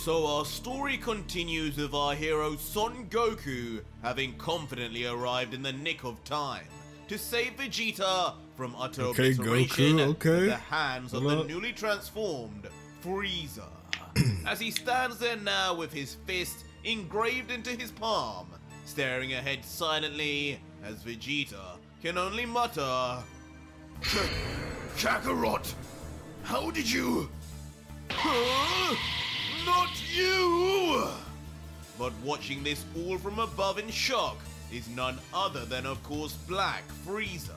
So our story continues with our hero Son Goku having confidently arrived in the nick of time to save Vegeta from utter obliteration at the hands of the newly transformed Frieza. As he stands there now with his fist engraved into his palm, staring ahead silently as Vegeta can only mutter, Kakarot! How did you... Huh? Not you! But watching this all from above in shock is none other than, of course, Black Frieza,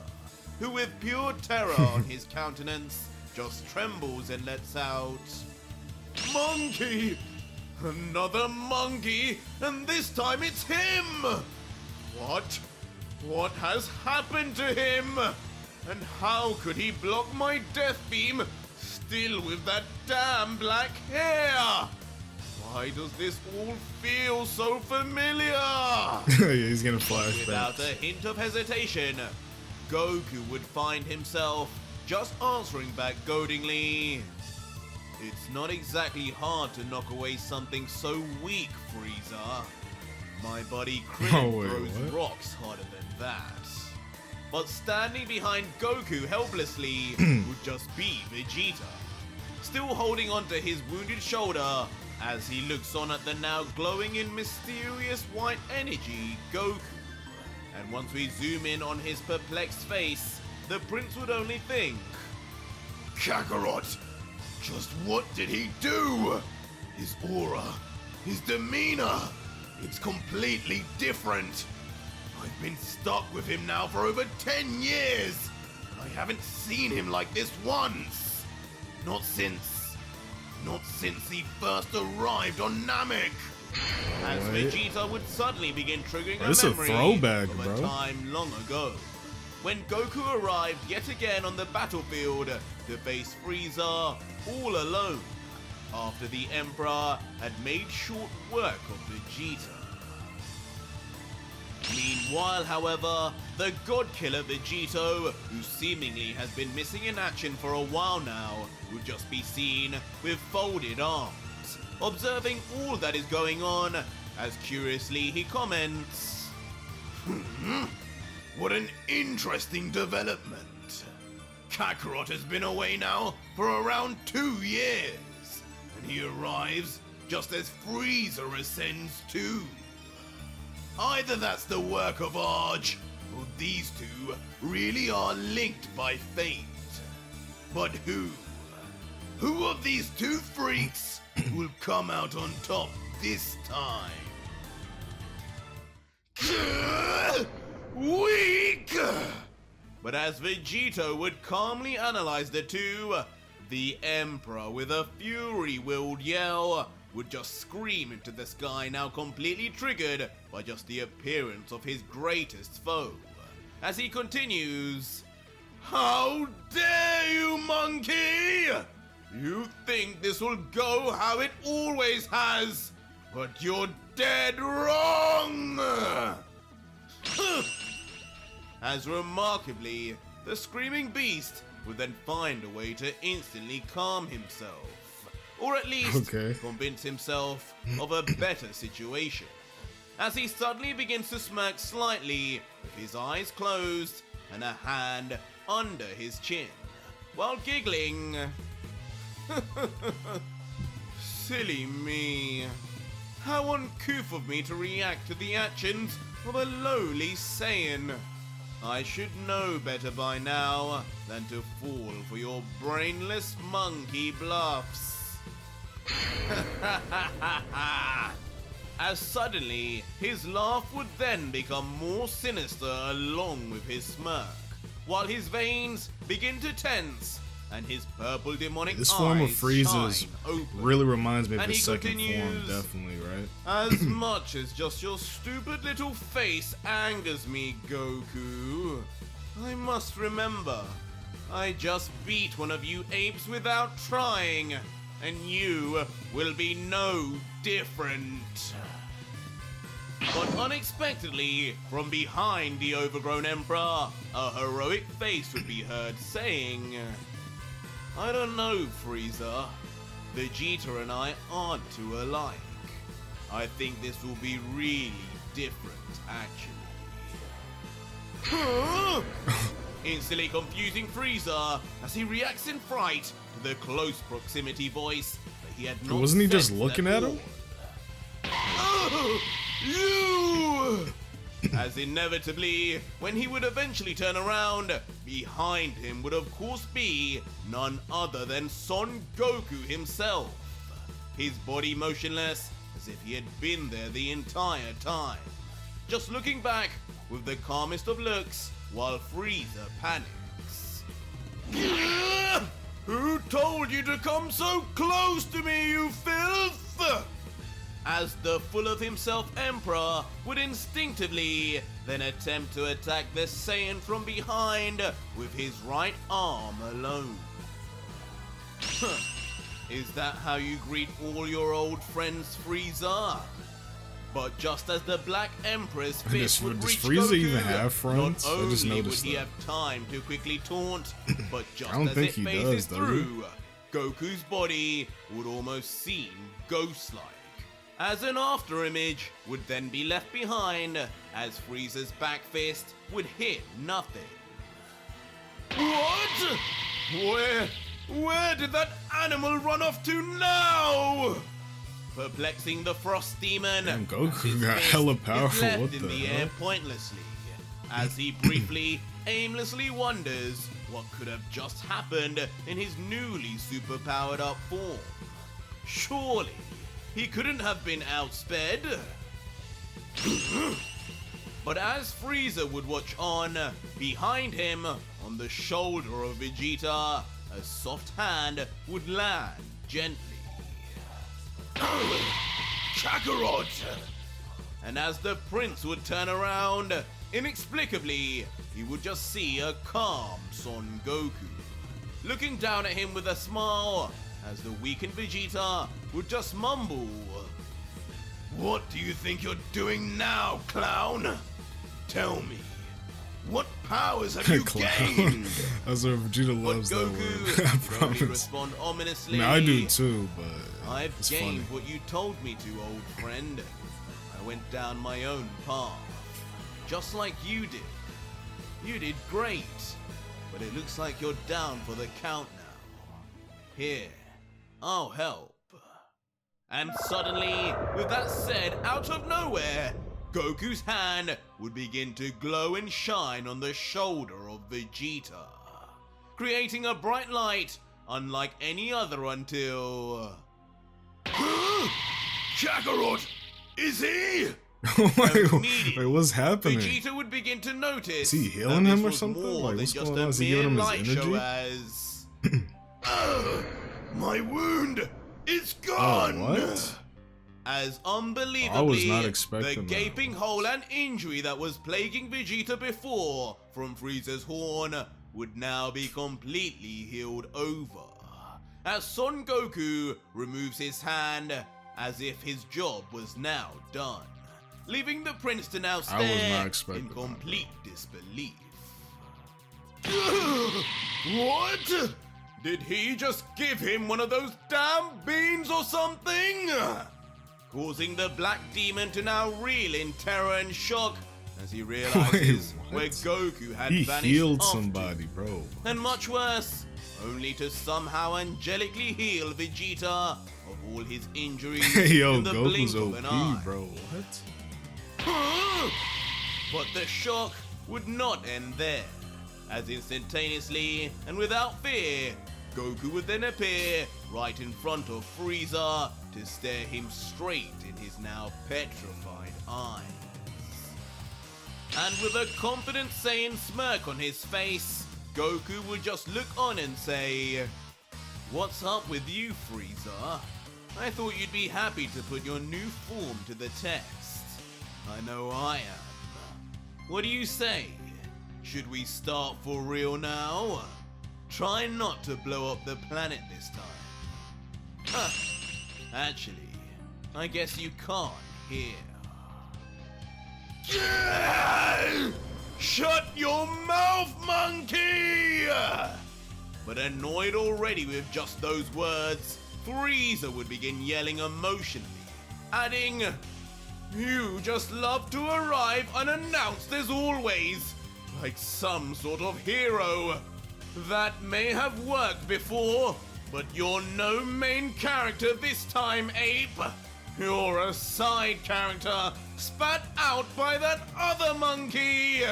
who with pure terror on his countenance just trembles and lets out, Monkey! Another monkey, and this time it's him! What? What has happened to him? And how could he block my death beam, still with that damn black hair? Why does this all feel so familiar? Yeah, he's gonna flash Without a hint of hesitation, Goku would find himself just answering back goadingly, "It's not exactly hard to knock away something so weak, Frieza. My buddy Krillin throws rocks harder than that." But standing behind Goku helplessly would just be Vegeta, still holding onto his wounded shoulder as he looks on at the now glowing in mysterious white energy Goku. And once we zoom in on his perplexed face, the prince would only think, Kakarot! Just what did he do? His aura, his demeanor, it's completely different. I've been stuck with him now for over 10 years, and I haven't seen him like this once. Not since he first arrived on Namek. As Vegeta would suddenly begin triggering a memory of a time long ago, when Goku arrived yet again on the battlefield to face Frieza all alone, after the Emperor had made short work of Vegeta. Meanwhile, however, the God-Killer Vegito, who seemingly has been missing in action for a while now, would just be seen with folded arms, observing all that is going on, as curiously he comments, What an interesting development. Kakarot has been away now for around 2 years, and he arrives just as Frieza ascends too. Either that's the work of Arj, or these two really are linked by fate. But who of these two freaks will come out on top this time? Weak! But as Vegito would calmly analyze the two, the Emperor, with a fury-willed yell, would just scream into the sky, now completely triggered by just the appearance of his greatest foe. As he continues, How dare you, monkey! You think this will go how it always has, but you're dead wrong! As remarkably, the screaming beast would then find a way to instantly calm himself, or at least convince himself of a better situation, as he suddenly begins to smirk slightly with his eyes closed and a hand under his chin, while giggling. Silly me. How uncouth of me to react to the actions of a lowly Saiyan. I should know better by now than to fall for your brainless monkey bluffs. As suddenly, his laugh would then become more sinister along with his smirk, while his veins begin to tense and his purple demonic eyes form of Frieza's open. Really reminds me of And his he second continues, form, definitely, right? As much as just your stupid little face angers me, Goku, I must remember, I just beat one of you apes without trying, and you will be no different. But unexpectedly, from behind the overgrown Emperor, a heroic face would be heard saying, I don't know, Frieza. Vegeta and I aren't too alike. I think this will be really different, actually. Instantly confusing Frieza as he reacts in fright to the close proximity voice that he had not Wasn't he just sensed looking at him? You! As inevitably, when he would eventually turn around, behind him would of course be none other than Son Goku himself. His body motionless as if he had been there the entire time. Just looking back with the calmest of looks while Frieza panics. Who told you to come so close to me, you filth? As the full of himself Emperor would instinctively then attempt to attack the Saiyan from behind with his right arm alone. Is that how you greet all your old friends, Frieza? But just as the Black Emperor's fist would reach Frieza Goku, even have friends? not I just only would noticed he that. have time to quickly taunt, but just I don't as think it he phases does, through, Goku's body would almost seem ghost-like. As an afterimage would then be left behind, as Frieza's back fist would hit nothing. What? Where did that animal run off to now? Perplexing the Frost Demon, Damn, Goku his got fist hella is powerful, left what in the the hell? air pointlessly, as he briefly, aimlessly wonders what could have just happened in his newly superpowered up form. Surely, he couldn't have been outsped. But as Frieza would watch on, behind him, on the shoulder of Vegeta, a soft hand would land gently. Kakarot! And as the prince would turn around, inexplicably, he would just see a calm Son Goku, looking down at him with a smile, as the weakened Vegeta would just mumble, "What do you think you're doing now, clown? Tell me, what powers have you gained?" That's what Vegeta But loves that word. Goku I would only promise. respond I ominously, mean, I do too, but "I've it's gained funny. what you told me to, old friend. I went down my own path, just like you did. You did great, but it looks like you're down for the count now. Here, I'll help." And suddenly, with that said, out of nowhere, Goku's hand would begin to glow and shine on the shoulder of Vegeta, creating a bright light unlike any other until... Kakarot! Is he? wait, what's happening? Vegeta would begin to notice. Is he healing that him this or was something? more Like, than what's just going a on? Is he mere giving him his light show energy? as my wound is gone. Oh, what? As unbelievably, I was not the expecting that. gaping hole and injury that was plaguing Vegeta before from Frieza's horn would now be completely healed over. As Son Goku removes his hand as if his job was now done, leaving the prince to now I was stare not expecting in that, complete disbelief. What? Did he just give him one of those damn beans or something? Causing the Black Demon to now reel in terror and shock as he realizes Wait, where what? Goku had He vanished healed off to. somebody, bro. And much worse, only to somehow angelically heal Vegeta of all his injuries Yo, in the blink Goku's of an OP, eye. bro. What? But the shock would not end there, as instantaneously and without fear, Goku would then appear right in front of Frieza to stare him straight in his now petrified eyes. And with a confident Saiyan smirk on his face, Goku would just look on and say, "What's up with you, Frieza? I thought you'd be happy to put your new form to the test. I know I am. What do you say? Should we start for real now? Try not to blow up the planet this time." Actually, I guess you can't hear. Shut your mouth, monkey! But annoyed already with just those words, Frieza would begin yelling emotionally, adding, "You just love to arrive unannounced as always, like some sort of hero. That may have worked before, but you're no main character this time, Ape. You're a side character spat out by that other monkey.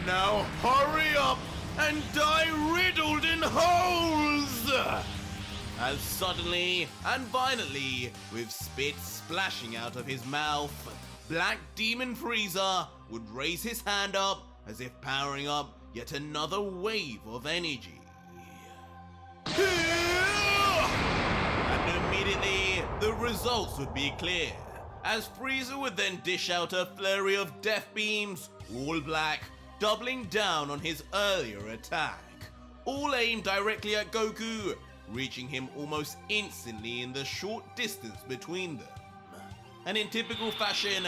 Now hurry up and die riddled in holes!" As suddenly and violently, with spit splashing out of his mouth, Black Demon Frieza would raise his hand up as if powering up yet another wave of energy. And immediately, the results would be clear, as Frieza would then dish out a flurry of death beams, all black, doubling down on his earlier attack, all aimed directly at Goku, reaching him almost instantly in the short distance between them. And in typical fashion,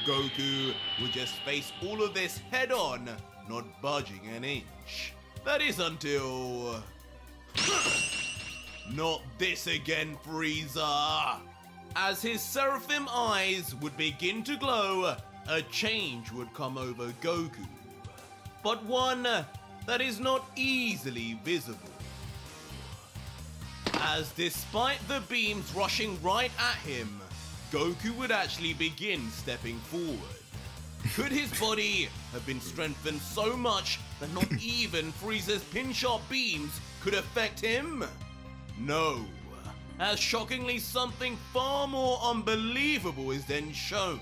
Goku would just face all of this head on, not budging an inch. That is until... Not this again, Frieza! As his Seraphim eyes would begin to glow, a change would come over Goku. But one that is not easily visible. As despite the beams rushing right at him, Goku would actually begin stepping forward. Could his body have been strengthened so much that not even Frieza's pin-sharp beams could affect him? No, as shockingly something far more unbelievable is then shown,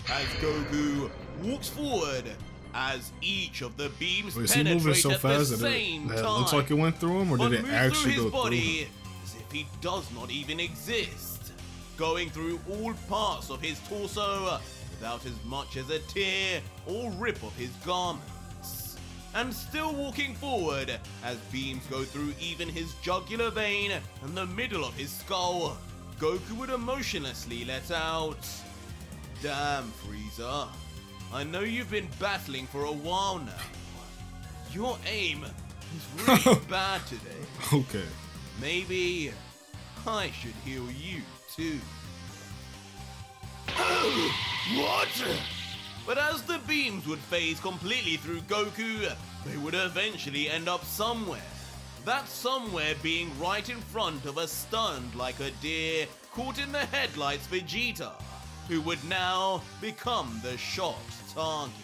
as Goku walks forward as each of the beams penetrate so at fast the same time. It looks like it went through him, or did it actually go through him? As if he does not even exist, going through all parts of his torso without as much as a tear or rip of his garments, and still walking forward as beams go through even his jugular vein and the middle of his skull. Goku would emotionlessly let out, "Damn, Frieza, I know you've been battling for a while now. Your aim is really bad today. Okay. Maybe I should heal you too." What? But as the beams would phase completely through Goku, they would eventually end up somewhere. That somewhere being right in front of a stunned like a deer caught in the headlights Vegeta, who would now become the shocked target.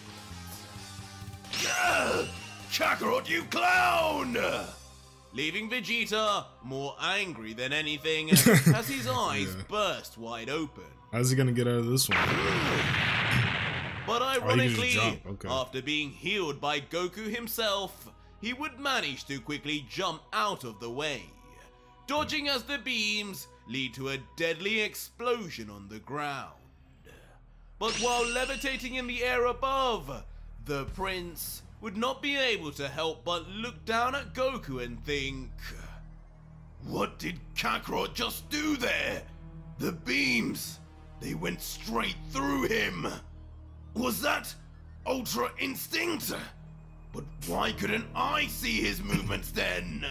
Kakarot, you clown! Leaving Vegeta more angry than anything as his eyes burst wide open. How's he gonna get out of this one? But ironically, Okay. after being healed by Goku himself, he would manage to quickly jump out of the way, dodging as the beams lead to a deadly explosion on the ground. But while levitating in the air above, the prince would not be able to help but look down at Goku and think, What did Kakarot just do there? The beams, they went straight through him. Was that Ultra Instinct? But why couldn't I see his movements then?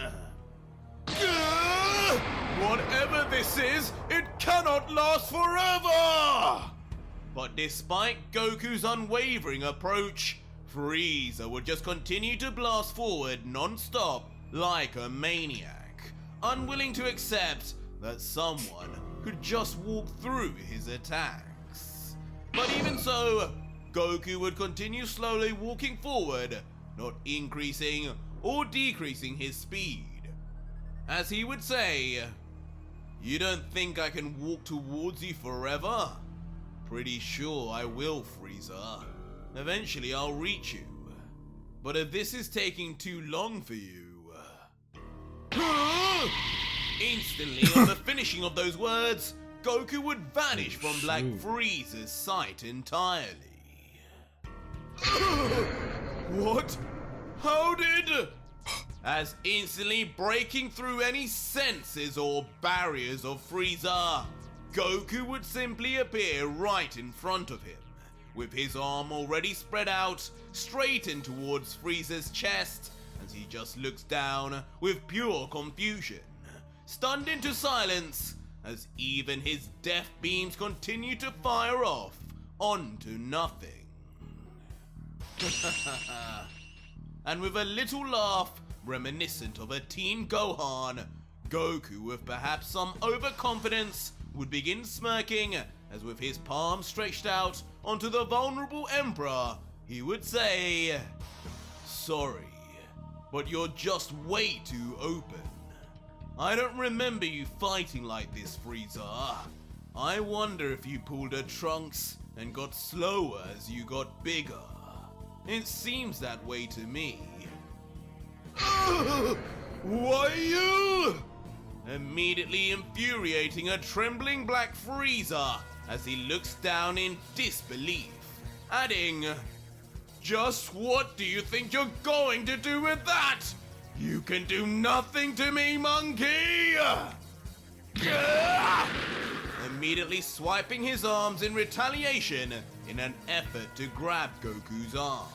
Whatever this is, it cannot last forever! But despite Goku's unwavering approach, Frieza would just continue to blast forward non-stop like a maniac, unwilling to accept that someone could just walk through his attacks. But even so, Goku would continue slowly walking forward, not increasing or decreasing his speed. As he would say, "You don't think I can walk towards you forever? Pretty sure I will, Frieza. Eventually I'll reach you. But if this is taking too long for you..." Instantly, on the finishing of those words, Goku would vanish from Black Frieza's sight entirely. What? How did... As instantly breaking through any senses or barriers of Frieza, Goku would simply appear right in front of him, with his arm already spread out, straightened towards Frieza's chest, as he just looks down with pure confusion, stunned into silence as even his death beams continue to fire off onto nothing. And with a little laugh reminiscent of a Teen Gohan, Goku, with perhaps some overconfidence, would begin smirking as with his palm stretched out onto the vulnerable Emperor, he would say, "Sorry, but you're just way too open. I don't remember you fighting like this, Frieza. I wonder if you pulled a Trunks and got slower as you got bigger. It seems that way to me." Why you? Immediately infuriating a trembling black Frieza as he looks down in disbelief, adding, "Just what do you think you're going to do with that? You can do nothing to me, monkey!" Immediately swiping his arms in retaliation in an effort to grab Goku's arm.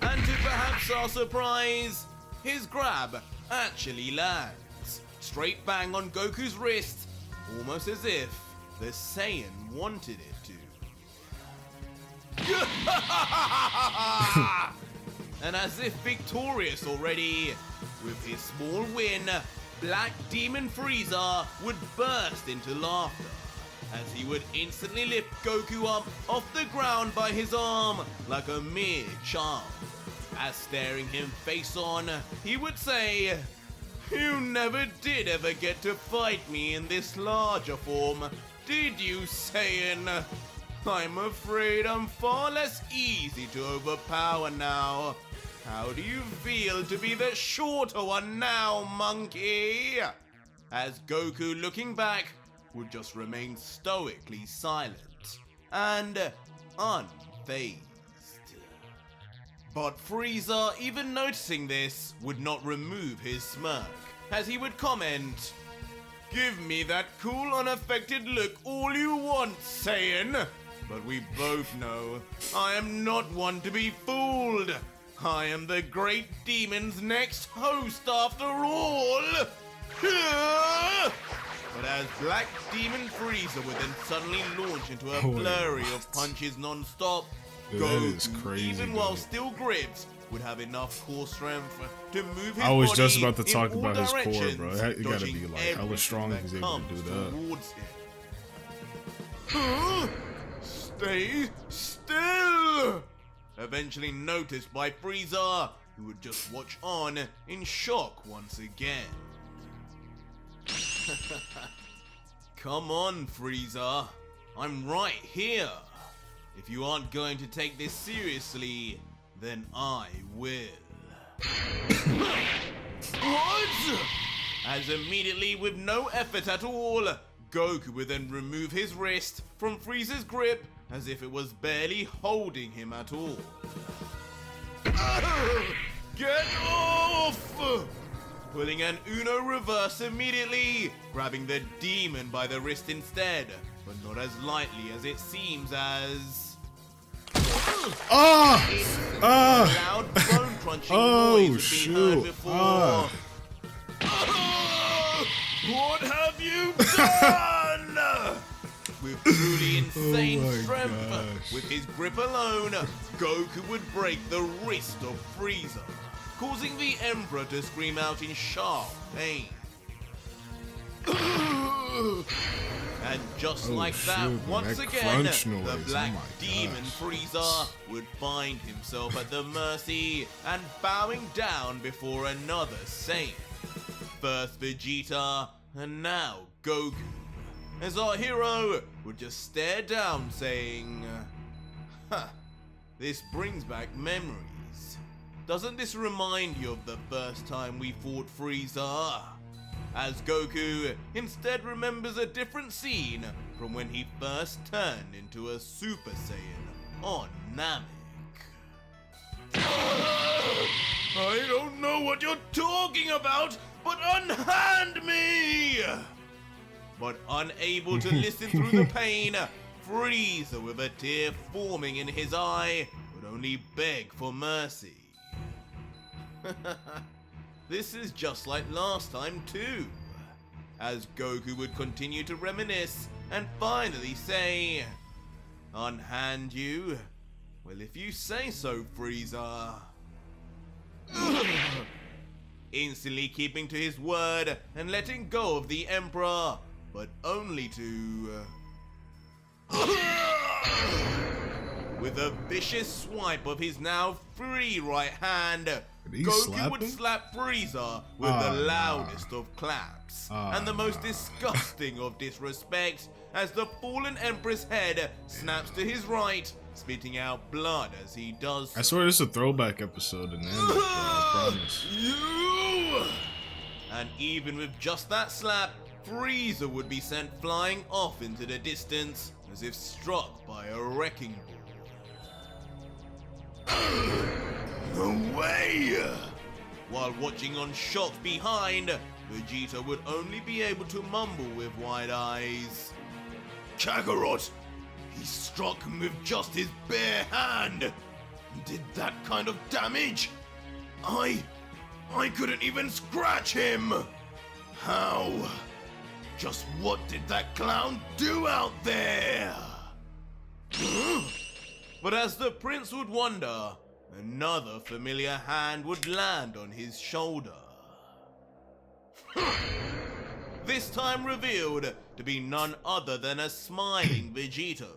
And to perhaps our surprise, his grab actually lands straight bang on Goku's wrist, almost as if the Saiyan wanted it to. And as if victorious already, with his small win, Black Demon Frieza would burst into laughter as he would instantly lift Goku up off the ground by his arm like a mere child. As staring him face on, he would say, "You never did ever get to fight me in this larger form, did you, Saiyan? I'm afraid I'm far less easy to overpower now. How do you feel to be the shorter one now, monkey?" As Goku, looking back, would just remain stoically silent and unfazed. But Frieza, even noticing this, would not remove his smirk, as he would comment, "Give me that cool, unaffected look all you want, Saiyan, but we both know I am not one to be fooled. I am the great demon's next host after all." But as Black Demon Frieza would then suddenly launch into a flurry of punches non-stop, Goku, even while still gripped, would have enough core strength to move his I was body just about to talk in about all his core, directions, bro. It gotta dodging be like hella strong if he's everything able to do that that. comes towards him. Stay still! Eventually noticed by Frieza, who would just watch on in shock once again. Come on, Frieza. I'm right here. If you aren't going to take this seriously, then I will. What? As immediately, with no effort at all, Goku would then remove his wrist from Frieza's grip as if it was barely holding him at all. Get off! Pulling an Uno reverse immediately, grabbing the demon by the wrist instead, but not as lightly as it seems as... loud bone crunching noise had been heard before. What have you done? With truly insane strength, with his grip alone, Goku would break the wrist of Frieza, causing the Emperor to scream out in sharp pain. And just like that, once again, the Black Demon Frieza would find himself at the mercy and bowing down before another Saint. First Vegeta, and now Goku, as our hero would just stare down saying, this brings back memories. Doesn't this remind you of the first time we fought Frieza? As Goku instead remembers a different scene from when he first turned into a Super Saiyan on Namek. I don't know what you're talking about, but unhand me! But unable to listen through the pain, Frieza, with a tear forming in his eye, would only beg for mercy. This is just like last time too. as Goku would continue to reminisce and finally say, "Unhand you? Well, if you say so, Frieza." Instantly keeping to his word and letting go of the Emperor, but only to... With a vicious swipe of his now free right hand, Goku would slap Frieza with the loudest of claps and the most disgusting of disrespect as the fallen Emperor's head snaps to his right, spitting out blood as he does so. I swear this is a throwback episode in Namek, bro, I promise. And even with just that slap, Frieza would be sent flying off into the distance as if struck by a wrecking ball. No way! While watching on shock behind, Vegeta would only be able to mumble with wide eyes, Kakarot! He struck him with just his bare hand! He did that kind of damage? I couldn't even scratch him! How? Just what did that clown do out there? But as the prince would wonder, another familiar hand would land on his shoulder. This time revealed to be none other than a smiling Vegito,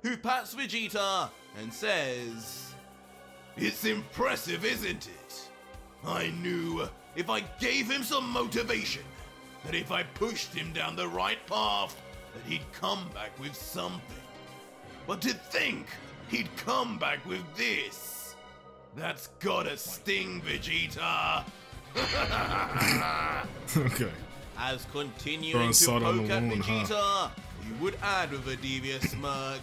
who pats Vegeta and says, "It's impressive, isn't it? I knew if I gave him some motivation, that if I pushed him down the right path, that he'd come back with something. But to think he'd come back with this, that's gotta sting, Vegeta." Okay. As continuing to poke at Vegeta, he would add with a devious smirk,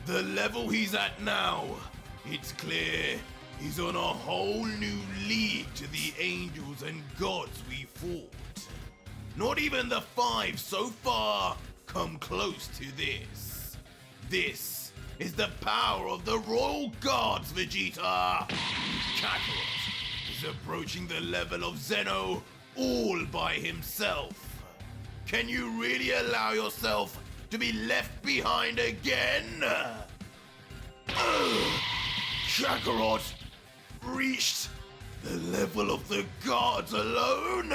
"The level he's at now, it's clear he's on a whole new league to the angels and gods we fought. Not even the 5 so far come close to this. This is the power of the royal gods, Vegeta. Kakarot is approaching the level of Zeno all by himself. Can you really allow yourself to be left behind again? Kakarot reached the level of the gods alone."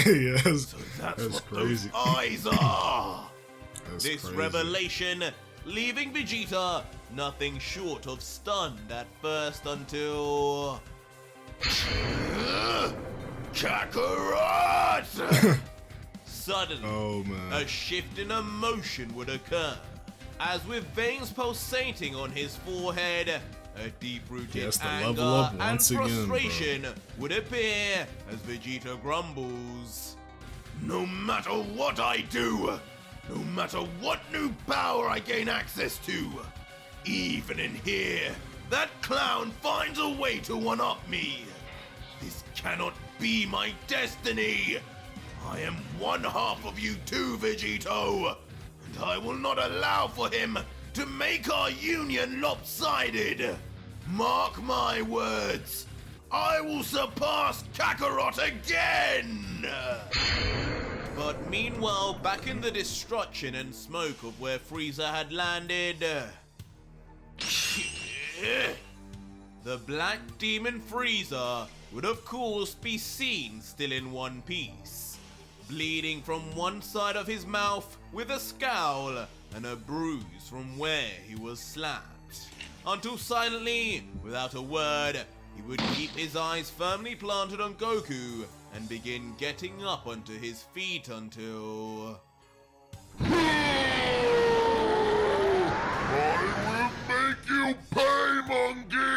Yes, So that's what crazy. those eyes are. This crazy. revelation leaving Vegeta nothing short of stunned at first until... Kakarot! Suddenly, Oh man. a shift in emotion would occur, as with veins pulsating on his forehead, a deep-rooted He has to anger level up and once again, frustration would appear as Vegeta grumbles. "No matter what I do, no matter what new power I gain access to, even in here, that clown finds a way to one-up me. This cannot be my destiny. I am one half of you too, Vegito, and I will not allow for him to make our union lopsided. Mark my words, I will surpass Kakarot again!" But meanwhile, back in the destruction and smoke of where Frieza had landed, the Black Demon Frieza would of course be seen still in one piece, bleeding from one side of his mouth with a scowl and a bruise from where he was slapped, until silently, without a word, he would keep his eyes firmly planted on Goku and begin getting up onto his feet until... I will make you pay, monkey!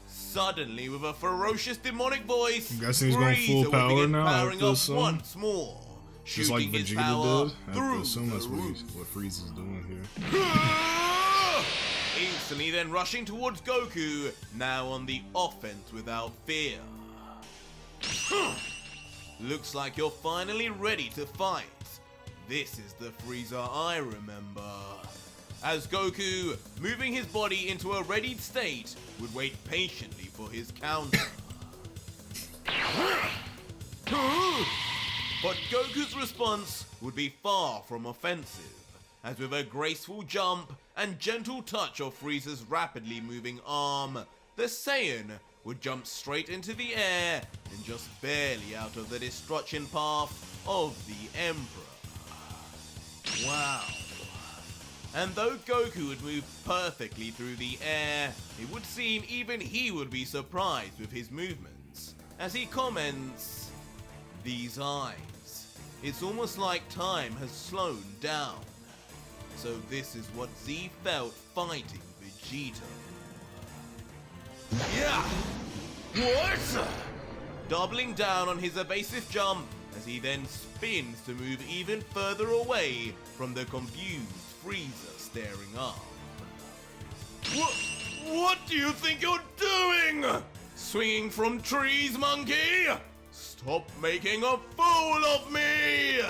Suddenly, with a ferocious demonic voice, I'm guessing he's going full Frieza power would begin now powering after up this song? once more, Just like shooting his Vegeta power did. I have to through assume that's the roof. what Frieza's doing here. Instantly then rushing towards Goku, now on the offense without fear. Looks like you're finally ready to fight. This is the Frieza I remember. As Goku, moving his body into a readied state, would wait patiently for his counter. But Goku's response would be far from offensive, as with a graceful jump and gentle touch of Frieza's rapidly moving arm, the Saiyan would jump straight into the air and just barely out of the destruction path of the Emperor. Wow. And though Goku would move perfectly through the air, it would seem even he would be surprised with his movements, as he comments, "These eyes, it's almost like time has slowed down. So this is what Z felt fighting Vegito." Yeah! What? Doubling down on his evasive jump as he then spins to move even further away from the confused Frieza staring up. What do you think you're doing? Swinging from trees, monkey? Stop making a fool of me!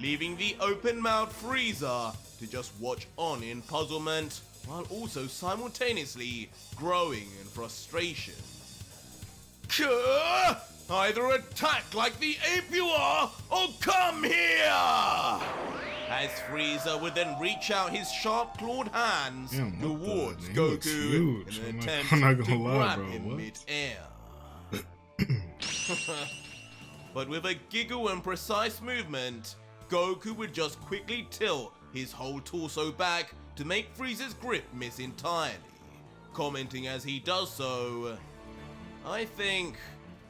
Leaving the open-mouthed Frieza to just watch on in puzzlement, while also simultaneously growing in frustration. Either attack like the ape you are, or come here! As Frieza would then reach out his sharp-clawed hands towards Goku in an attempt to grab him mid-air. But with a giggle and precise movement, Goku would just quickly tilt his whole torso back to make Frieza's grip miss entirely, commenting as he does so, "I think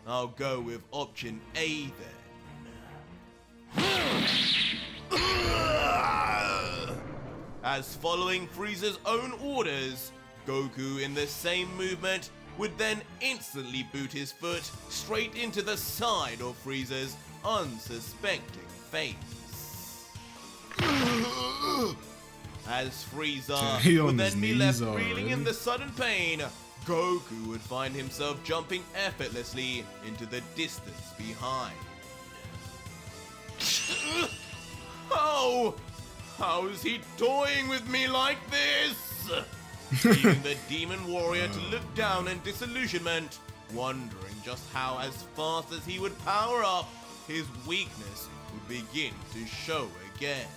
I'll go with option A then." As following Frieza's own orders, Goku in the same movement would then instantly boot his foot straight into the side of Frieza's unsuspecting face. As Frieza would then be left reeling in the sudden pain, Goku would find himself jumping effortlessly into the distance behind. How is he toying with me like this? Leaving the demon warrior to look down in disillusionment, wondering just how as fast as he would power up, his weakness would begin to show again.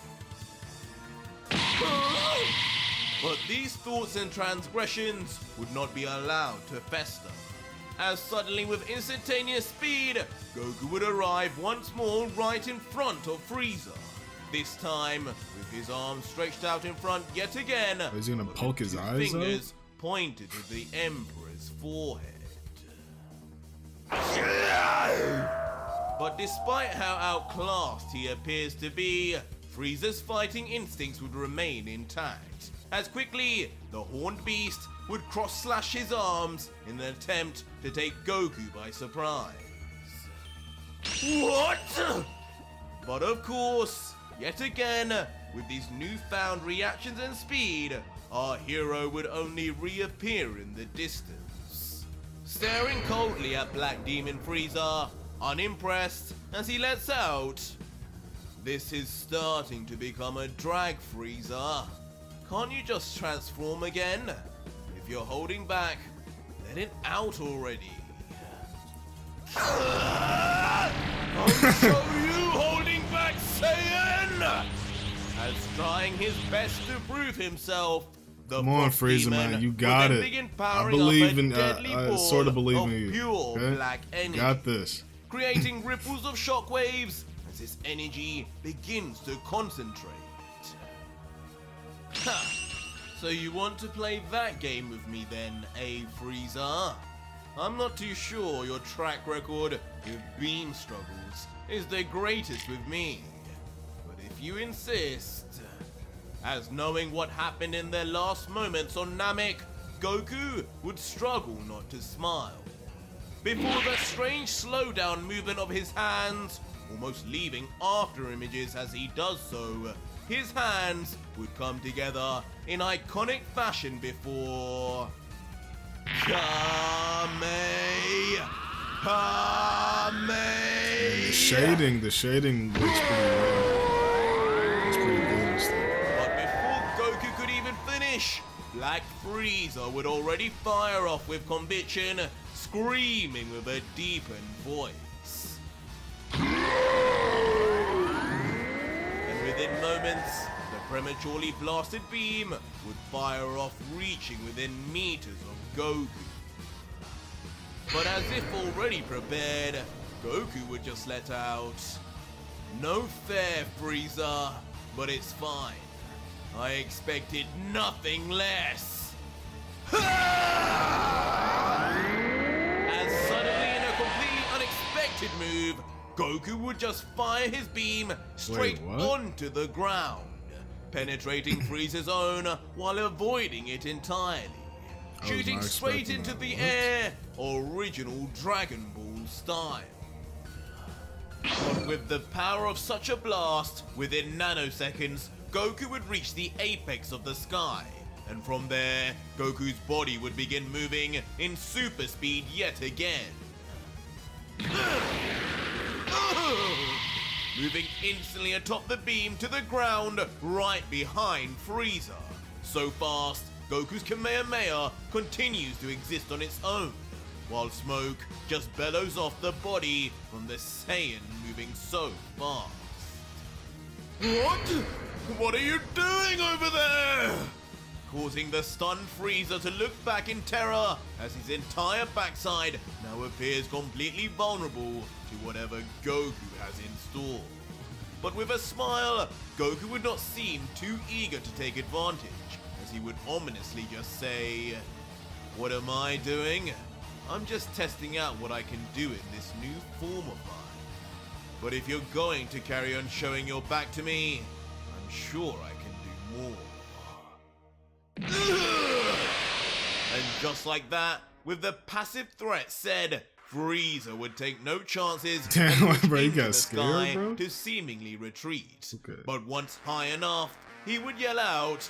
But these thoughts and transgressions would not be allowed to fester, as suddenly with instantaneous speed, Goku would arrive once more right in front of Frieza. This time, with his arms stretched out in front yet again, he's gonna poke his eyes fingers pointed to the Emperor's forehead. But despite how outclassed he appears to be, Frieza's fighting instincts would remain intact, as quickly the horned beast would cross-slash his arms in an attempt to take Goku by surprise. What? But of course, yet again, with these newfound reactions and speed, our hero would only reappear in the distance, staring coldly at Black Demon Frieza, unimpressed as he lets out, "This is starting to become a drag, Frieza. Can't you just transform again? If you're holding back, let it out already." "I'll show you holding back, Saiyan!" As trying his best to prove himself, the Come on, Frieza, man, you got it. I believe in, I sort of believe in you. Pure Okay? black energy, Got this. creating ripples of shockwaves as its energy begins to concentrate. Ha! So you want to play that game with me then, eh, Frieza? I'm not too sure your track record with beam struggles is the greatest with me. But if you insist, as knowing what happened in their last moments on Namek, Goku would struggle not to smile. Before the strange slowdown movement of his hands, almost leaving after images as he does so, his hands would come together in iconic fashion before Kamehameha. The shading looks pretty well. It's pretty good and stuff. But before Goku could even finish, Black Frieza would already fire off with conviction, screaming with a deepened voice. Within moments, the prematurely blasted beam would fire off, reaching within meters of Goku. But as if already prepared, Goku would just let out, "No fair, Frieza, but it's fine. I expected nothing less." As suddenly, in a completely unexpected move, Goku would just fire his beam straight onto the ground, penetrating Frieza's own while avoiding it entirely, shooting straight into the air, original Dragon Ball style. But with the power of such a blast, within nanoseconds, Goku would reach the apex of the sky, and from there, Goku's body would begin moving in super speed yet again. Moving instantly atop the beam to the ground right behind Frieza. So fast, Goku's Kamehameha continues to exist on its own, while smoke just bellows off the body from the Saiyan moving so fast. What are you doing over there? Causing the stunned Frieza to look back in terror as his entire backside now appears completely vulnerable to whatever Goku has in store. But with a smile, Goku would not seem too eager to take advantage, as he would ominously just say, "What am I doing? I'm just testing out what I can do in this new form of mine. But if you're going to carry on showing your back to me, I'm sure I can do more." And just like that, with the passive threat said, Frieza would take no chances Damn, bro, you into got the scared, sky bro? to seemingly retreat. Okay. But once high enough, he would yell out,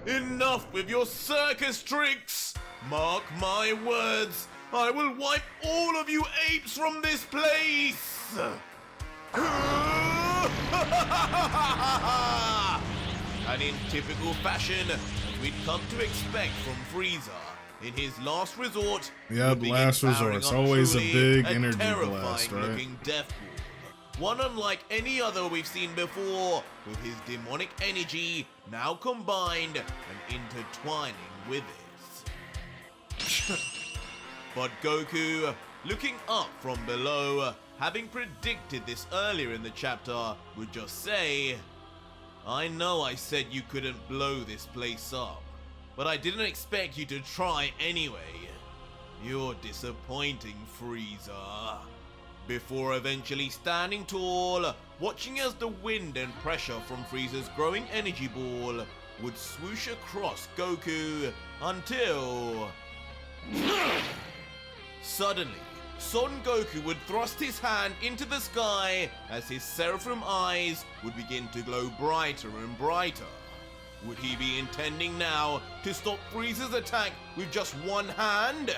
"Enough with your circus tricks! Mark my words, I will wipe all of you apes from this place!" And in typical fashion, as we'd come to expect from Frieza, in his last resort, Yep, last resort. It's always a big energy blast, right? looking death ball. One unlike any other we've seen before, with his demonic energy now combined and intertwining with it. But Goku, looking up from below, having predicted this earlier in the chapter, would just say, "I know I said you couldn't blow this place up, but I didn't expect you to try anyway. You're disappointing, Frieza." Before eventually standing tall, watching as the wind and pressure from Frieza's growing energy ball would swoosh across Goku until... Suddenly, Son Goku would thrust his hand into the sky as his Seraphim eyes would begin to glow brighter and brighter. Would he be intending now to stop Frieza's attack with just one hand?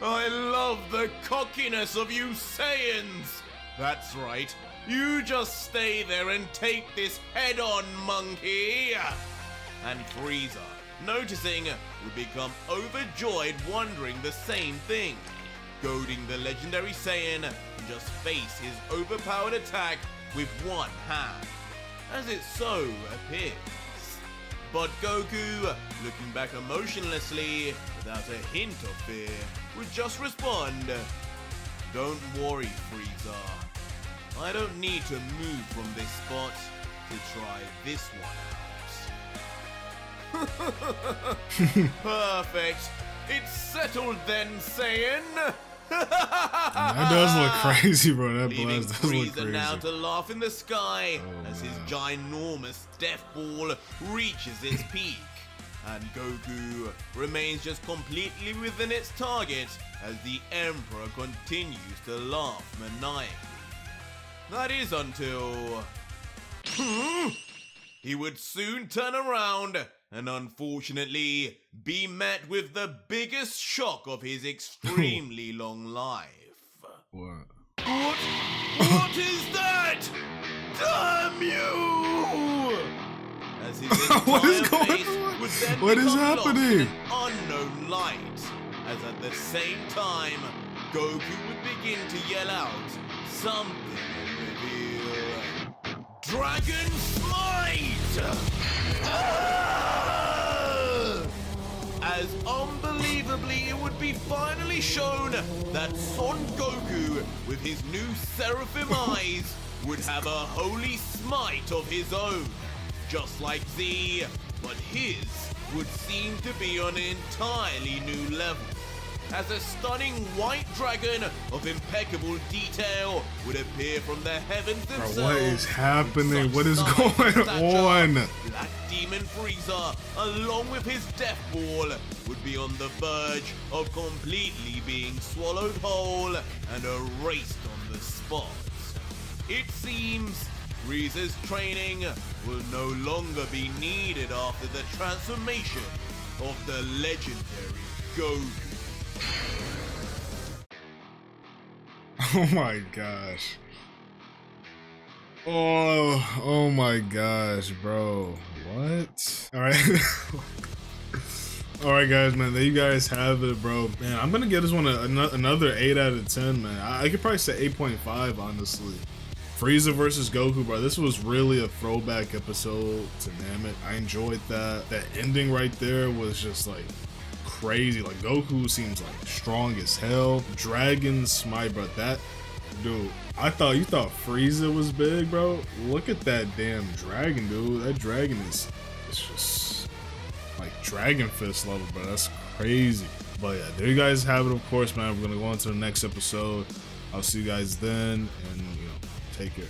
I love the cockiness of you Saiyans! That's right, you just stay there and take this head-on, monkey! And Frieza, noticing, would become overjoyed, wondering the same thing, goading the legendary Saiyan to just face his overpowered attack with one hand, as it so appears. But Goku, looking back emotionlessly, without a hint of fear, would just respond, "Don't worry, Frieza. I don't need to move from this spot to try this one out." Perfect. It's settled then, Saiyan. That does look crazy, bro. That Leaving blast does look Frieza crazy. now to laugh in the sky Oh, as his man. ginormous death ball reaches its peak, and Goku remains just completely within its target as the Emperor continues to laugh maniacally. That is until... he would soon turn around and unfortunately be met with the biggest shock of his extremely long life. What? What is that? Damn you! As his What is entire going face on? would then What is become lost in happening? an unknown light, as at the same time, Goku would begin to yell out something and reveal Dragon Smite! As unbelievably it would be finally shown that Son Goku, with his new Seraphim eyes, would have a holy smite of his own, just like Z, but his would seem to be on an entirely new level, as a stunning white dragon of impeccable detail would appear from the heavens themselves. Bro, what is happening? What is going on? Black Demon Frieza, along with his Death Ball, would be on the verge of completely being swallowed whole and erased on the spot. It seems Frieza's training will no longer be needed after the transformation of the legendary Goku. Oh my gosh. Oh my gosh, bro. What? Alright. Alright guys, man, there you guys have it, bro. Man, I'm gonna give this one another 8 out of 10, man. I could probably say 8.5, honestly. Frieza versus Goku, bro. This was really a throwback episode to Namek. I enjoyed that. That ending right there was just like crazy. Like Goku seems like strong as hell. Dragon Smite, bro. That dude. You thought Frieza was big, bro. Look at that damn dragon, dude. That dragon it's just like Dragon Fist level, bro. That's crazy. But yeah, there you guys have it. Of course, man. We're gonna go on to the next episode. I'll see you guys then, and take care.